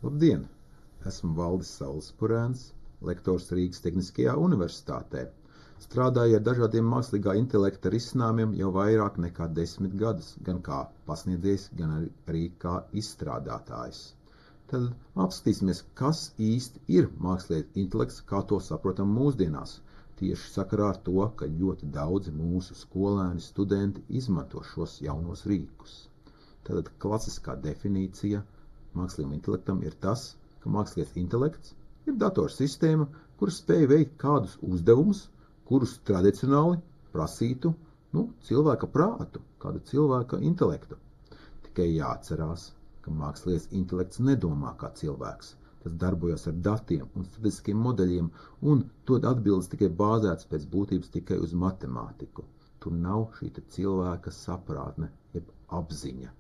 Labdien! Esmu Valdis Saulispurēns, lektors Rīgas Tehniskajā universitātē. Strādāju ar dažādiem mākslīgā intelekta risinājumiem jau vairāk nekā 10 gadus, gan kā pasniedzējs, gan arī kā izstrādātājs. Tad apskatīsimies, kas īsti ir mākslīgais intelekts, kā to saprotam mūsdienās. Tieši sakarā ar to, ka ļoti daudzi mūsu skolēni, studenti izmanto šos jaunos rīkus. Tad klasiskā definīcija mākslīgam intelektam ir tas, ka mākslīgais intelekts ir datorsistēma, kur spēj veikt kādus uzdevumus, kurus tradicionāli prasītu cilvēka prātu, kādu cilvēka intelektu. Tikai jāatcerās, ka mākslīgais intelekts nedomā kā cilvēks. Tas darbojas ar datiem un statistiskiem modeļiem, un dod atbildes tikai bāzētas pēc būtības tikai uz matemātiku. Tur nav šī cilvēka saprātne, jeb apziņa.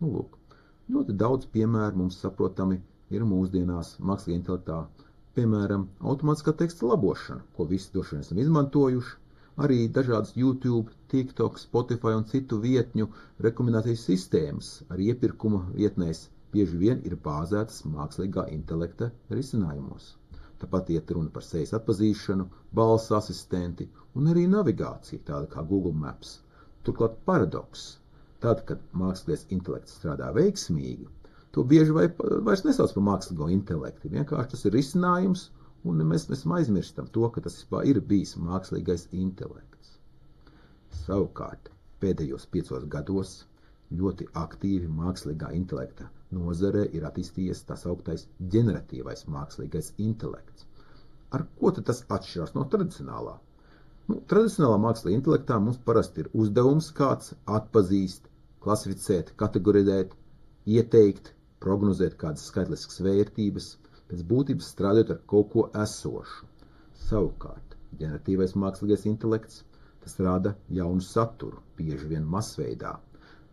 Lūk, ļoti daudz piemēru mums saprotami ir mūsdienās mākslīgā intelektā. Piemēram, automātiskā teksta labošana, ko visi droši vien esam izmantojuši, arī dažādas YouTube, TikTok, Spotify un citu vietņu rekomendācijas sistēmas ar iepirkuma vietnēs bieži vien ir bāzētas mākslīgā intelekta risinājumos. Tāpat iet runa par sejas atpazīšanu, balss asistenti un arī navigāciju, tāda kā Google Maps. Turklāt paradoks. Tad, kad mākslīgais intelekts strādā veiksmīgi, to bieži vairs nesauc par mākslīgo intelektu. Vienkārši tas ir risinājums, un mēs aizmirstam to, ka tas vispār ir bijis mākslīgais intelekts. Savukārt, pēdējos 5 gados ļoti aktīvi mākslīgā intelekta nozarē ir attīstījies tā sauktais ģeneratīvais mākslīgais intelekts. Ar ko tad tas atšķirās no tradicionālā? Tradicionālā mākslīgā intelektā mums parasti ir uzdevums kāds atpazīst, klasificēt, kategorizēt, ieteikt, prognozēt kādas skaitliskas vērtības, pēc būtības strādāt ar kaut ko esošu. Savukārt, ģeneratīvais mākslīgais intelekts, tas rada jaunu saturu, bieži vien masveidā.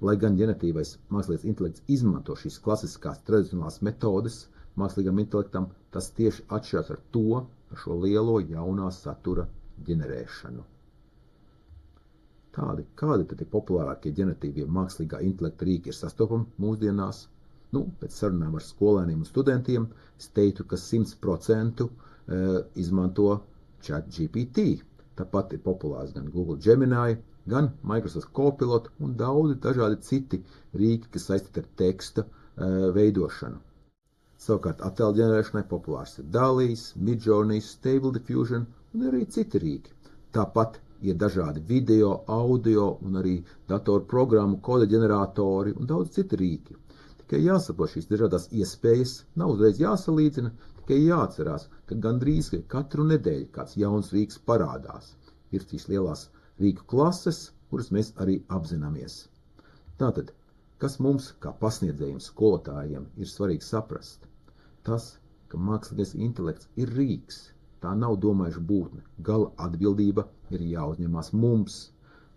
Lai gan ģeneratīvais mākslīgais intelekts izmanto šīs klasiskās tradicionālās metodes, mākslīgam intelektam tas tieši atšķirās ar to, ar šo lielo jaunā satura ģenerēšanu. Kādi tad ir populārākie ģeneratīvie mākslīgā intelekta rīki ir sastopami mūsdienās? Pēc sarunām ar skolēniem un studentiem es teiktu, ka 100% izmanto ChatGPT. Tāpat ir populārs gan Google Gemini, gan Microsoft Copilot un daudzi dažādi citi rīki, kas saistīti ar teksta veidošanu. Savukārt attēlu ģenerēšanai populārs ir DALL-E, Midjourney, Stable Diffusion un arī citi rīki. Tāpat ir dažādi video, audio un arī datoru programmu, koda ģeneratori un daudz citi rīki. Tikai jāsaprot šīs dažādās iespējas, nav uzreiz jāsalīdzina, tikai jāatcerās, ka gandrīz katru nedēļu kāds jauns rīks parādās. Ir šīs lielās rīku klases, kuras mēs arī apzināmies. Tātad, kas mums, kā pasniedzējiem, skolotājiem, ir svarīgi saprast? Tas, ka mākslīgais intelekts ir rīks. Tā nav domājuša būtne. Gala atbildība ir jāuzņemās mums.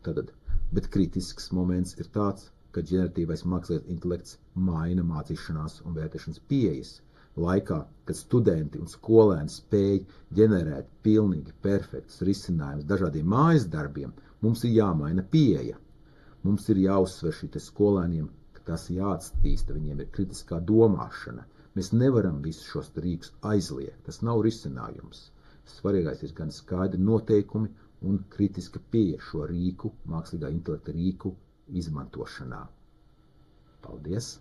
Bet kritisks moments ir tāds, ka ģeneratīvais mākslīgais intelekts maina mācīšanās un vērtēšanas pieejas. Laikā, kad studenti un skolēni spēj ģenerēt pilnīgi perfektus risinājumus dažādiem mājas darbiem, mums ir jāmaina pieeja. Mums ir jāuzsver šī skolēniem, ka tas jāattīsta, viņiem ir kritiskā domāšana. Mēs nevaram visus šos rīkus aizliegt, tas nav risinājums. Svarīgais ir gan skaidri noteikumi un kritiska pieeja šo rīku, mākslīgā intelekta rīku izmantošanā. Paldies!